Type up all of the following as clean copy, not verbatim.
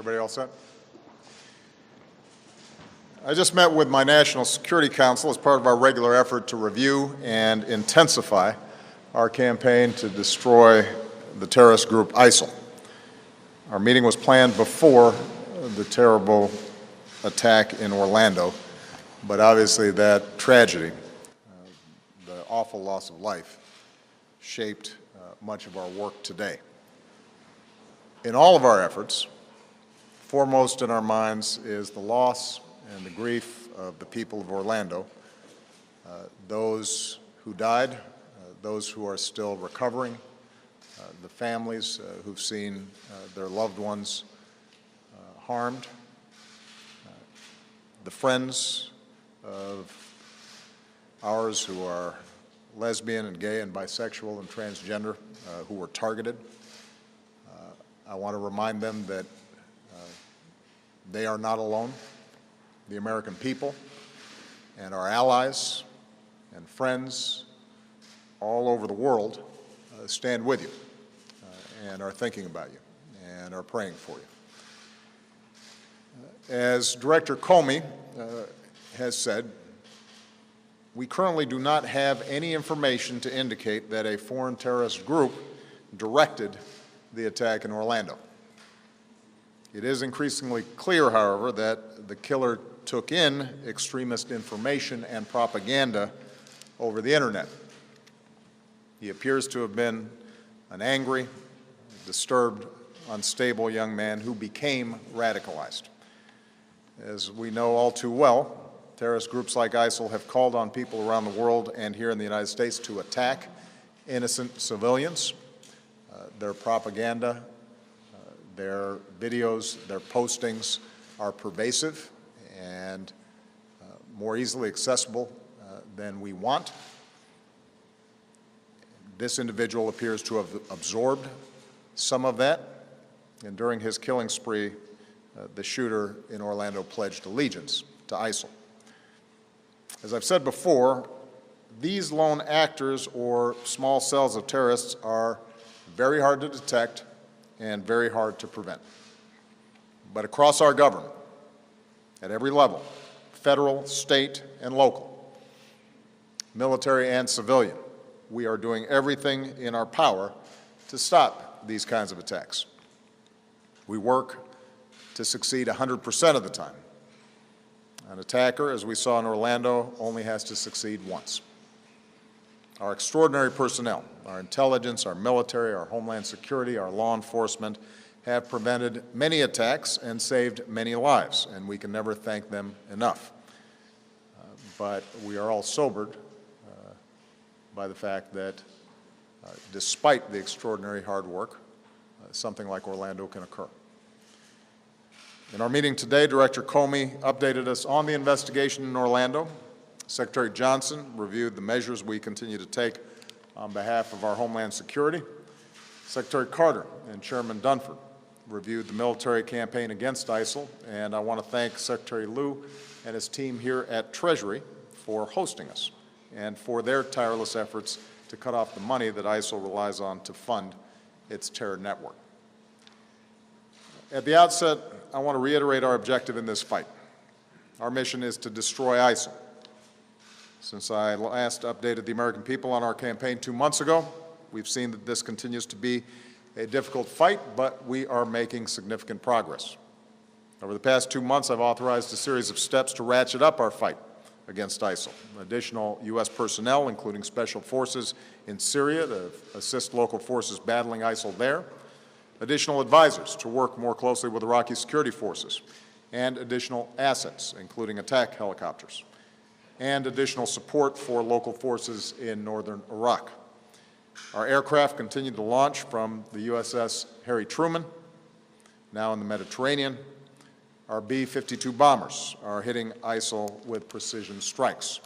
Everybody all set? I just met with my National Security Council as part of our regular effort to review and intensify our campaign to destroy the terrorist group ISIL. Our meeting was planned before the terrible attack in Orlando, but obviously that tragedy, the awful loss of life, shaped much of our work today. In all of our efforts, foremost in our minds is the loss and the grief of the people of Orlando, those who died, those who are still recovering, the families who've seen their loved ones harmed, the friends of ours who are lesbian and gay and bisexual and transgender who were targeted. I want to remind them that they are not alone. The American people and our allies and friends all over the world stand with you and are thinking about you and are praying for you. As Director Comey has said, we currently do not have any information to indicate that a foreign terrorist group directed the attack in Orlando. It is increasingly clear, however, that the killer took in extremist information and propaganda over the internet. He appears to have been an angry, disturbed, unstable young man who became radicalized. As we know all too well, terrorist groups like ISIL have called on people around the world and here in the United States to attack innocent civilians. Their propaganda, their videos, their postings are pervasive and more easily accessible than we want. This individual appears to have absorbed some of that, and during his killing spree, the shooter in Orlando pledged allegiance to ISIL. As I've said before, these lone actors or small cells of terrorists are very hard to detect and very hard to prevent. But across our government, at every level, federal, state, and local, military and civilian, we are doing everything in our power to stop these kinds of attacks. We work to succeed 100% of the time. An attacker, as we saw in Orlando, only has to succeed once. Our extraordinary personnel, our intelligence, our military, our homeland security, our law enforcement have prevented many attacks and saved many lives, and we can never thank them enough. But we are all sobered by the fact that despite the extraordinary hard work, something like Orlando can occur. In our meeting today, Director Comey updated us on the investigation in Orlando. Secretary Johnson reviewed the measures we continue to take on behalf of our Homeland Security. Secretary Carter and Chairman Dunford reviewed the military campaign against ISIL, and I want to thank Secretary Lew and his team here at Treasury for hosting us and for their tireless efforts to cut off the money that ISIL relies on to fund its terror network. At the outset, I want to reiterate our objective in this fight. Our mission is to destroy ISIL. Since I last updated the American people on our campaign 2 months ago, we've seen that this continues to be a difficult fight, but we are making significant progress. Over the past 2 months, I've authorized a series of steps to ratchet up our fight against ISIL. Additional U.S. personnel, including special forces in Syria to assist local forces battling ISIL there, additional advisors to work more closely with Iraqi security forces, and additional assets, including attack helicopters, and additional support for local forces in northern Iraq. Our aircraft continue to launch from the USS Harry Truman, now in the Mediterranean. Our B-52 bombers are hitting ISIL with precision strikes.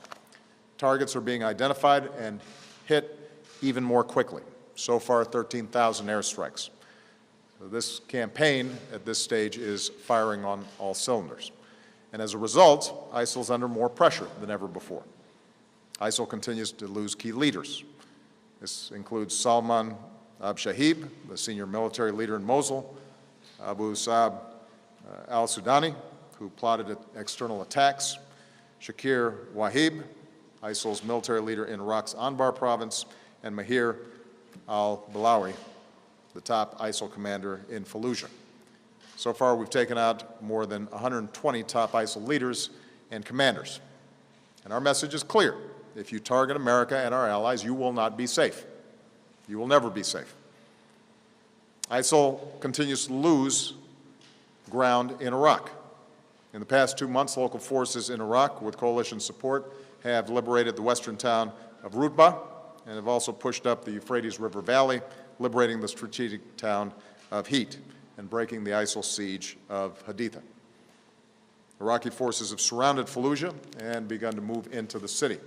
Targets are being identified and hit even more quickly. So far, 13,000 airstrikes. So this campaign at this stage is firing on all cylinders. And as a result, ISIL is under more pressure than ever before. ISIL continues to lose key leaders. This includes Salman Abshahib, the senior military leader in Mosul, Abu Saab al-Sudani, who plotted external attacks, Shakir Wahib, ISIL's military leader in Iraq's Anbar province, and Mahir al-Balawi, the top ISIL commander in Fallujah. So far, we've taken out more than 120 top ISIL leaders and commanders. And our message is clear. If you target America and our allies, you will not be safe. You will never be safe. ISIL continues to lose ground in Iraq. In the past 2 months, local forces in Iraq, with coalition support, have liberated the western town of Rutbah and have also pushed up the Euphrates River Valley, liberating the strategic town of Heat and breaking the ISIL siege of Haditha. Iraqi forces have surrounded Fallujah and begun to move into the city.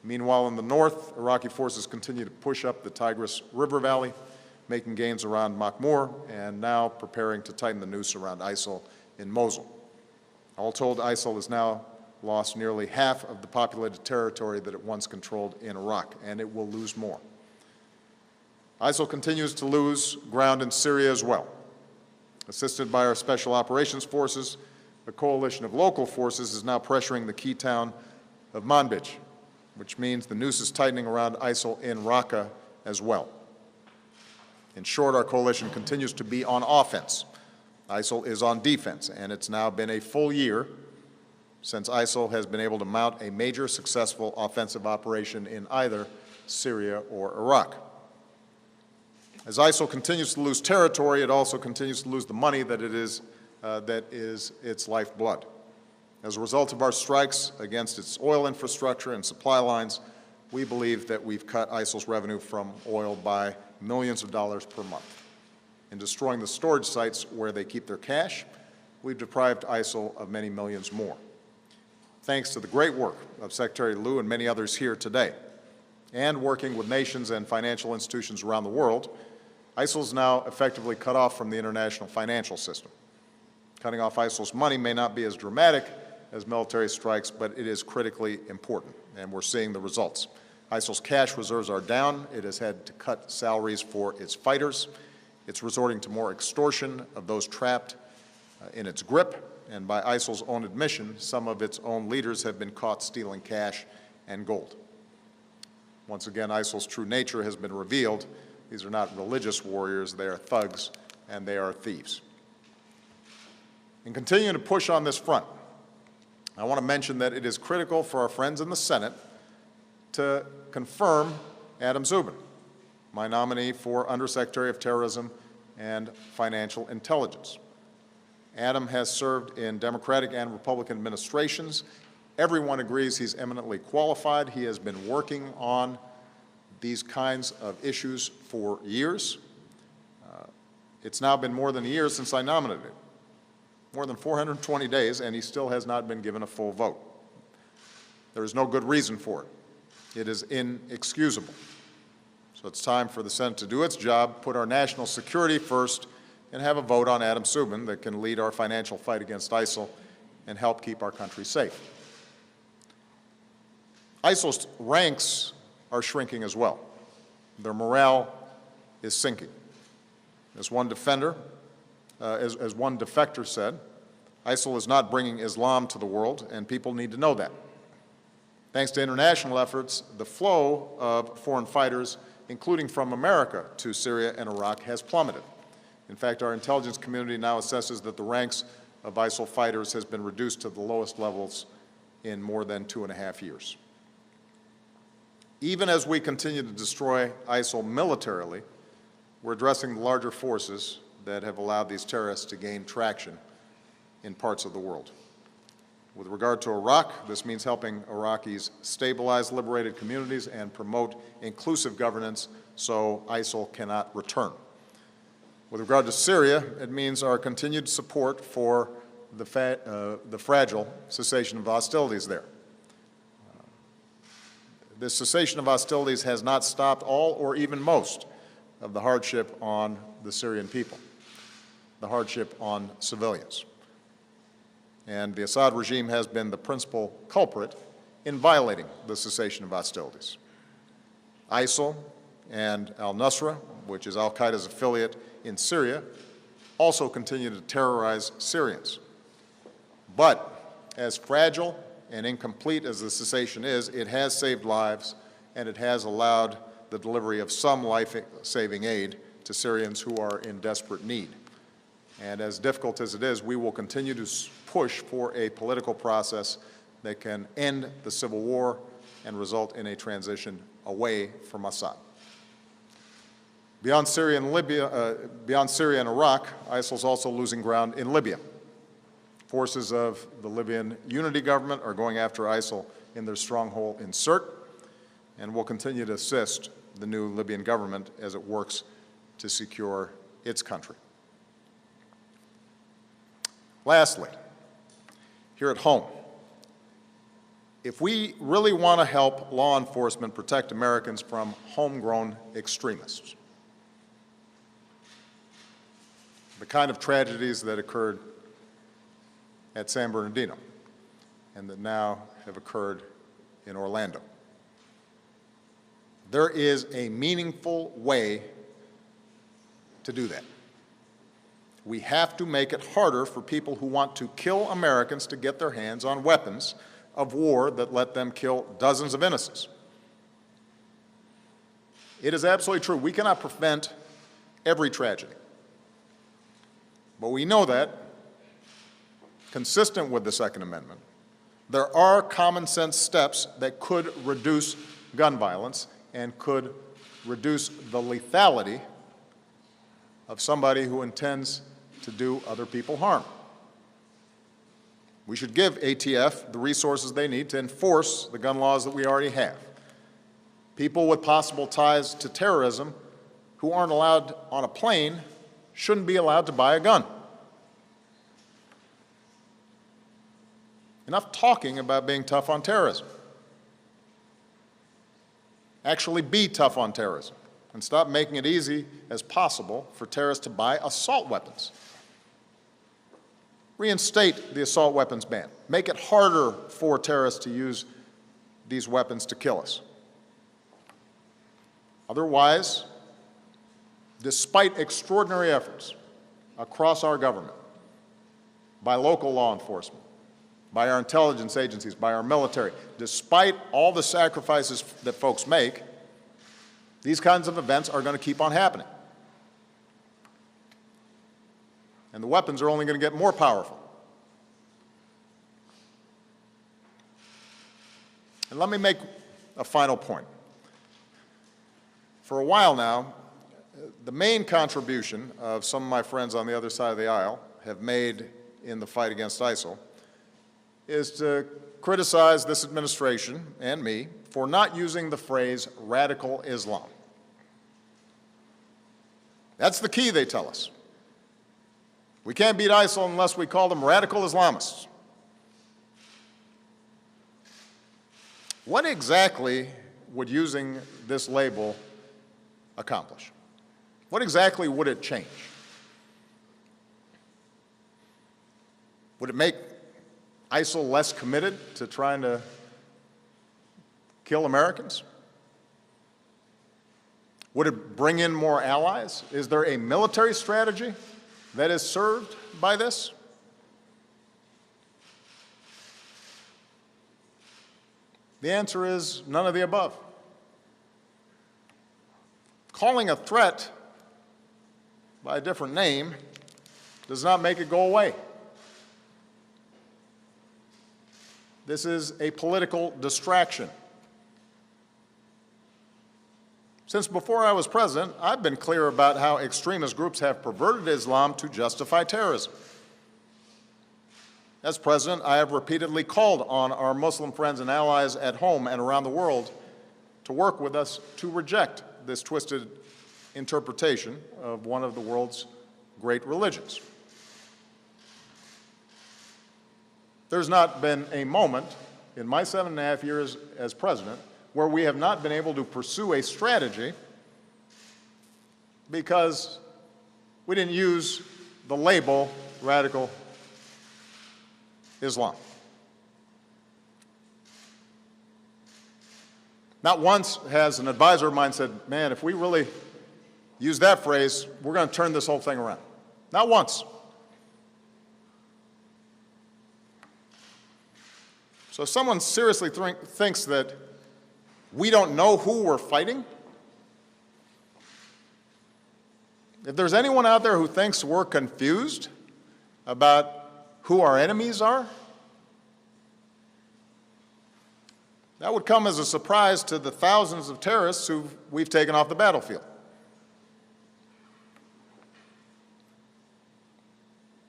Meanwhile, in the north, Iraqi forces continue to push up the Tigris River Valley, making gains around Makhmur, and now preparing to tighten the noose around ISIL in Mosul. All told, ISIL has now lost nearly half of the populated territory that it once controlled in Iraq, and it will lose more. ISIL continues to lose ground in Syria as well. Assisted by our Special Operations Forces, a coalition of local forces is now pressuring the key town of Manbij, which means the noose is tightening around ISIL in Raqqa as well. In short, our coalition continues to be on offense. ISIL is on defense, and it's now been a full year since ISIL has been able to mount a major successful offensive operation in either Syria or Iraq. As ISIL continues to lose territory, it also continues to lose the money that is its lifeblood. As a result of our strikes against its oil infrastructure and supply lines, we believe that we've cut ISIL's revenue from oil by millions of dollars per month. In destroying the storage sites where they keep their cash, we've deprived ISIL of many millions more. Thanks to the great work of Secretary Liu and many others here today, and working with nations and financial institutions around the world, ISIL is now effectively cut off from the international financial system. Cutting off ISIL's money may not be as dramatic as military strikes, but it is critically important, and we're seeing the results. ISIL's cash reserves are down. It has had to cut salaries for its fighters. It's resorting to more extortion of those trapped in its grip, and by ISIL's own admission, some of its own leaders have been caught stealing cash and gold. Once again, ISIL's true nature has been revealed. These are not religious warriors, they are thugs, and they are thieves. In continuing to push on this front, I want to mention that it is critical for our friends in the Senate to confirm Adam Zubin, my nominee for Undersecretary of Terrorism and Financial Intelligence. Adam has served in Democratic and Republican administrations. Everyone agrees he's eminently qualified. He has been working on these kinds of issues for years. It's now been more than a year since I nominated him, more than 420 days, and he still has not been given a full vote. There is no good reason for it. It is inexcusable. So it's time for the Senate to do its job, put our national security first, and have a vote on Adam Zubin that can lead our financial fight against ISIL and help keep our country safe. ISIL's ranks are shrinking as well. Their morale is sinking. As one defector said, ISIL is not bringing Islam to the world, and people need to know that. Thanks to international efforts, the flow of foreign fighters, including from America to Syria and Iraq, has plummeted. In fact, our intelligence community now assesses that the ranks of ISIL fighters has been reduced to the lowest levels in more than 2.5 years. Even as we continue to destroy ISIL militarily, we're addressing the larger forces that have allowed these terrorists to gain traction in parts of the world. With regard to Iraq, this means helping Iraqis stabilize liberated communities and promote inclusive governance so ISIL cannot return. With regard to Syria, it means our continued support for the fragile cessation of hostilities there. This cessation of hostilities has not stopped all or even most of the hardship on the Syrian people, the hardship on civilians. And the Assad regime has been the principal culprit in violating the cessation of hostilities. ISIL and al-Nusra, which is al-Qaeda's affiliate in Syria, also continue to terrorize Syrians. But as fragile and incomplete as the cessation is, it has saved lives, and it has allowed the delivery of some life-saving aid to Syrians who are in desperate need. And as difficult as it is, we will continue to push for a political process that can end the civil war and result in a transition away from Assad. Beyond Syria and Iraq, ISIL is also losing ground in Libya. Forces of the Libyan unity government are going after ISIL in their stronghold in Sirte, and will continue to assist the new Libyan government as it works to secure its country. Lastly, here at home, if we really want to help law enforcement protect Americans from homegrown extremists, the kind of tragedies that occurred at San Bernardino and that now have occurred in Orlando, there is a meaningful way to do that. We have to make it harder for people who want to kill Americans to get their hands on weapons of war that let them kill dozens of innocents. It is absolutely true. We cannot prevent every tragedy. But we know that, consistent with the Second Amendment, there are common sense steps that could reduce gun violence and could reduce the lethality of somebody who intends to do other people harm. We should give ATF the resources they need to enforce the gun laws that we already have. People with possible ties to terrorism who aren't allowed on a plane shouldn't be allowed to buy a gun. Enough talking about being tough on terrorism. Actually be tough on terrorism and stop making it easy as possible for terrorists to buy assault weapons. Reinstate the assault weapons ban. Make it harder for terrorists to use these weapons to kill us. Otherwise, despite extraordinary efforts across our government, by local law enforcement, by our intelligence agencies, by our military, despite all the sacrifices that folks make, these kinds of events are going to keep on happening. And the weapons are only going to get more powerful. And let me make a final point. For a while now, the main contribution of some of my friends on the other side of the aisle have made in the fight against ISIL is to criticize this administration and me for not using the phrase radical Islam. That's the key, they tell us. We can't beat ISIL unless we call them radical Islamists. What exactly would using this label accomplish? What exactly would it change? Would it make ISIL less committed to trying to kill Americans? Would it bring in more allies? Is there a military strategy that is served by this? The answer is none of the above. Calling a threat by a different name does not make it go away. This is a political distraction. Since before I was president, I've been clear about how extremist groups have perverted Islam to justify terrorism. As president, I have repeatedly called on our Muslim friends and allies at home and around the world to work with us to reject this twisted interpretation of one of the world's great religions. There's not been a moment in my 7.5 years as president where we have not been able to pursue a strategy because we didn't use the label radical Islam. Not once has an advisor of mine said, man, if we really use that phrase, we're going to turn this whole thing around. Not once. So if someone seriously thinks that we don't know who we're fighting, if there's anyone out there who thinks we're confused about who our enemies are, that would come as a surprise to the thousands of terrorists who we've taken off the battlefield.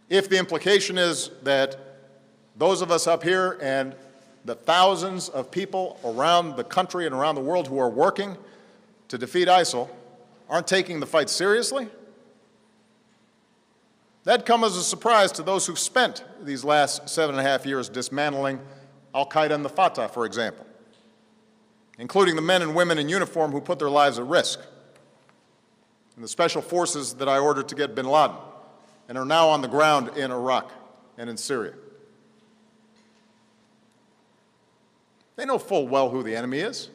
If the implication is that those of us up here and the thousands of people around the country and around the world who are working to defeat ISIL aren't taking the fight seriously, that'd come as a surprise to those who've spent these last 7.5 years dismantling al-Qaeda and the Fatah, for example, including the men and women in uniform who put their lives at risk, and the special forces that I ordered to get bin Laden and are now on the ground in Iraq and in Syria. They know full well who the enemy is.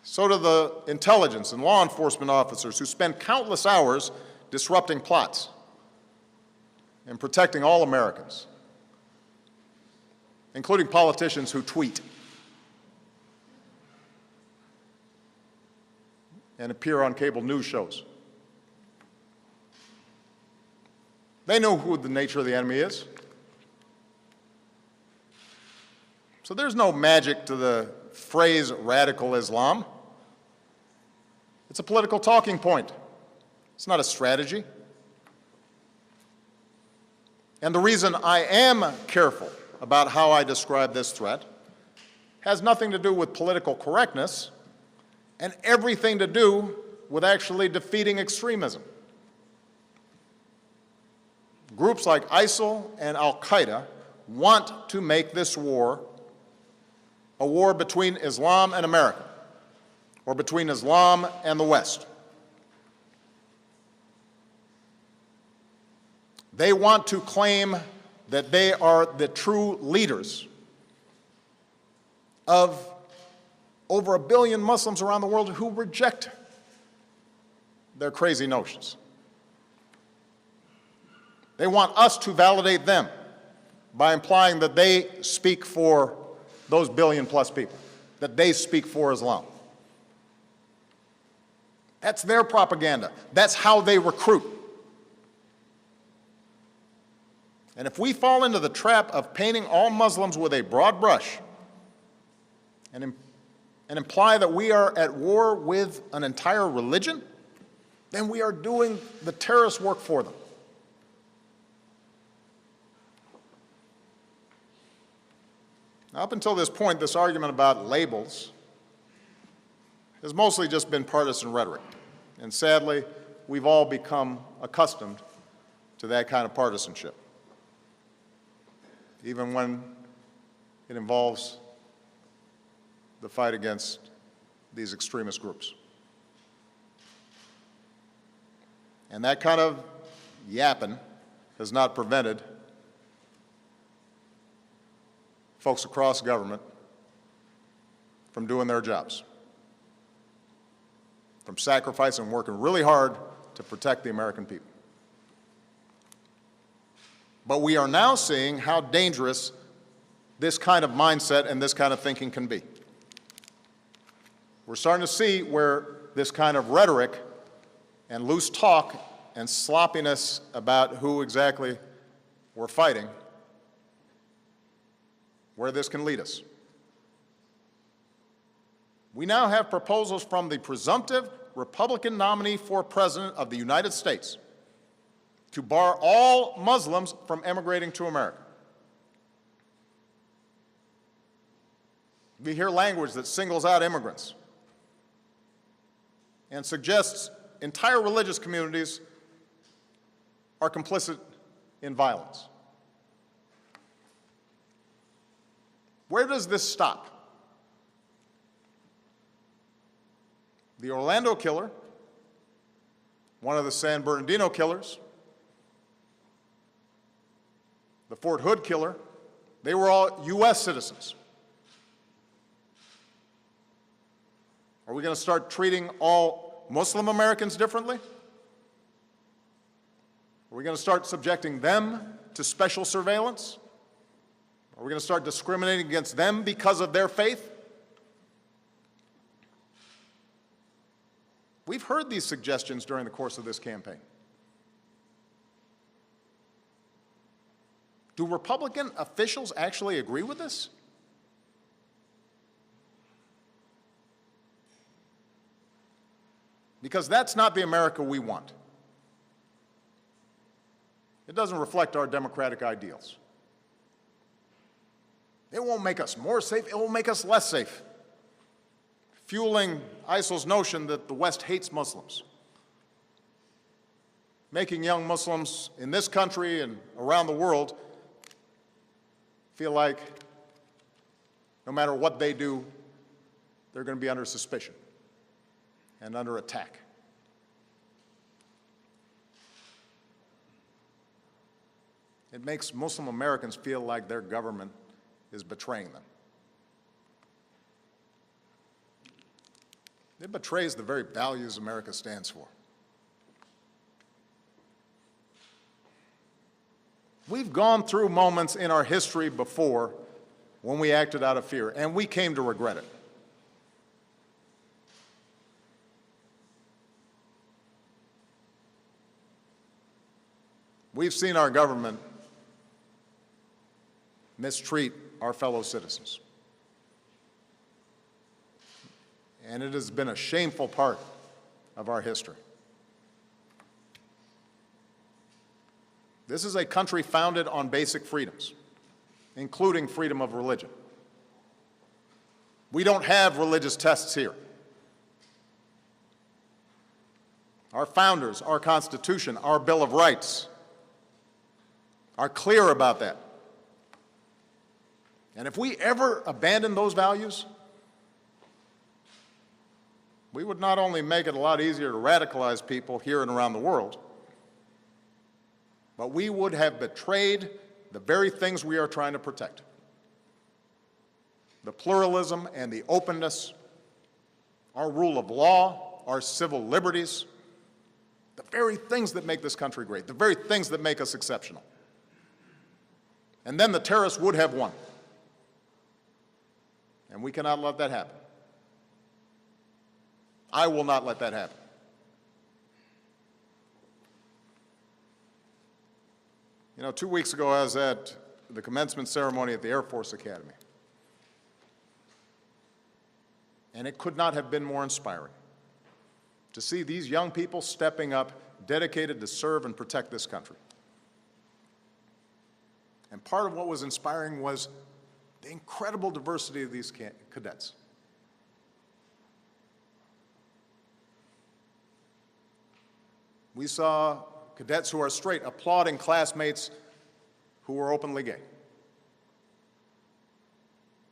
So do the intelligence and law enforcement officers who spend countless hours disrupting plots and protecting all Americans, including politicians who tweet and appear on cable news shows. They know who the nature of the enemy is. So there's no magic to the phrase radical Islam. It's a political talking point. It's not a strategy. And the reason I am careful about how I describe this threat has nothing to do with political correctness and everything to do with actually defeating extremism. Groups like ISIL and al-Qaeda want to make this war a war between Islam and America, or between Islam and the West. They want to claim that they are the true leaders of over 1 billion Muslims around the world who reject their crazy notions. They want us to validate them by implying that they speak for those 1 billion plus people, that they speak for Islam. That's their propaganda. That's how they recruit. And if we fall into the trap of painting all Muslims with a broad brush and imply that we are at war with an entire religion, then we are doing the terrorist work for them. Now, up until this point, this argument about labels has mostly just been partisan rhetoric. And sadly, we've all become accustomed to that kind of partisanship, even when it involves the fight against these extremist groups. And that kind of yapping has not prevented folks across government from doing their jobs, from sacrificing and working really hard to protect the American people. But we are now seeing how dangerous this kind of mindset and this kind of thinking can be. We're starting to see where this kind of rhetoric and loose talk and sloppiness about who exactly we're fighting, where this can lead us. We now have proposals from the presumptive Republican nominee for President of the United States to bar all Muslims from emigrating to America. We hear language that singles out immigrants and suggests entire religious communities are complicit in violence. Where does this stop? The Orlando killer, one of the San Bernardino killers, the Fort Hood killer, they were all U.S. citizens. Are we going to start treating all Muslim Americans differently? Are we going to start subjecting them to special surveillance? Are we going to start discriminating against them because of their faith? We've heard these suggestions during the course of this campaign. Do Republican officials actually agree with this? Because that's not the America we want. It doesn't reflect our democratic ideals. It won't make us more safe, it will make us less safe, fueling ISIL's notion that the West hates Muslims, making young Muslims in this country and around the world feel like no matter what they do, they're going to be under suspicion and under attack. It makes Muslim Americans feel like their government is betraying them. It betrays the very values America stands for. We've gone through moments in our history before when we acted out of fear, and we came to regret it. We've seen our government mistreat our fellow citizens. And it has been a shameful part of our history. This is a country founded on basic freedoms, including freedom of religion. We don't have religious tests here. Our founders, our Constitution, our Bill of Rights are clear about that. And if we ever abandon those values, we would not only make it a lot easier to radicalize people here and around the world, but we would have betrayed the very things we are trying to protect. The pluralism and the openness, our rule of law, our civil liberties, the very things that make this country great, the very things that make us exceptional. And then the terrorists would have won. And we cannot let that happen. I will not let that happen. You know, 2 weeks ago I was at the commencement ceremony at the Air Force Academy. And it could not have been more inspiring to see these young people stepping up, dedicated to serve and protect this country. And part of what was inspiring was the incredible diversity of these cadets. We saw cadets who are straight applauding classmates who were openly gay.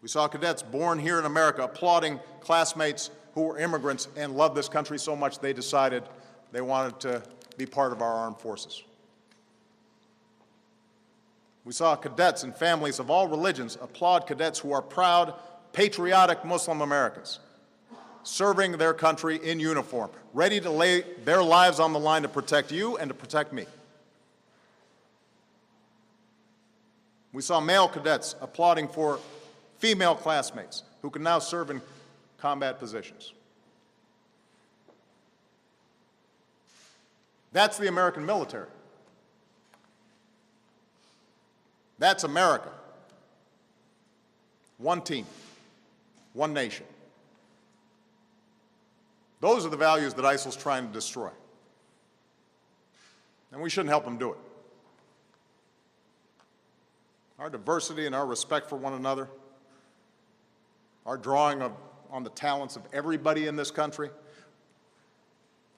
We saw cadets born here in America applauding classmates who were immigrants and loved this country so much they decided they wanted to be part of our armed forces. We saw cadets and families of all religions applaud cadets who are proud, patriotic Muslim Americans, serving their country in uniform, ready to lay their lives on the line to protect you and to protect me. We saw male cadets applauding for female classmates who can now serve in combat positions. That's the American military. That's America. One team, one nation. Those are the values that ISIL's trying to destroy. And we shouldn't help them do it. Our diversity and our respect for one another, our drawing on the talents of everybody in this country,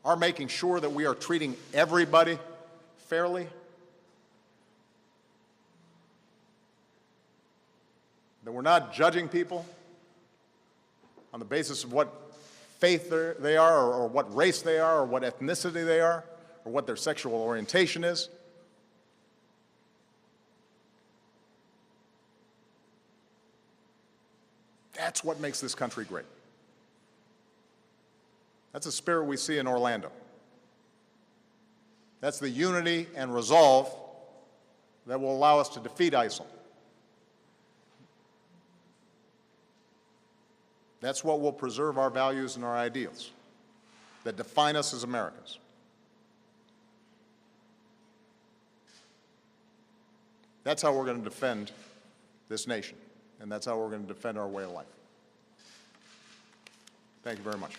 our making sure that we are treating everybody fairly, that we're not judging people on the basis of what faith they are, or what race they are, or what ethnicity they are, or what their sexual orientation is. That's what makes this country great. That's a spirit we see in Orlando. That's the unity and resolve that will allow us to defeat ISIL. That's what will preserve our values and our ideals that define us as Americans. That's how we're going to defend this nation, and that's how we're going to defend our way of life. Thank you very much.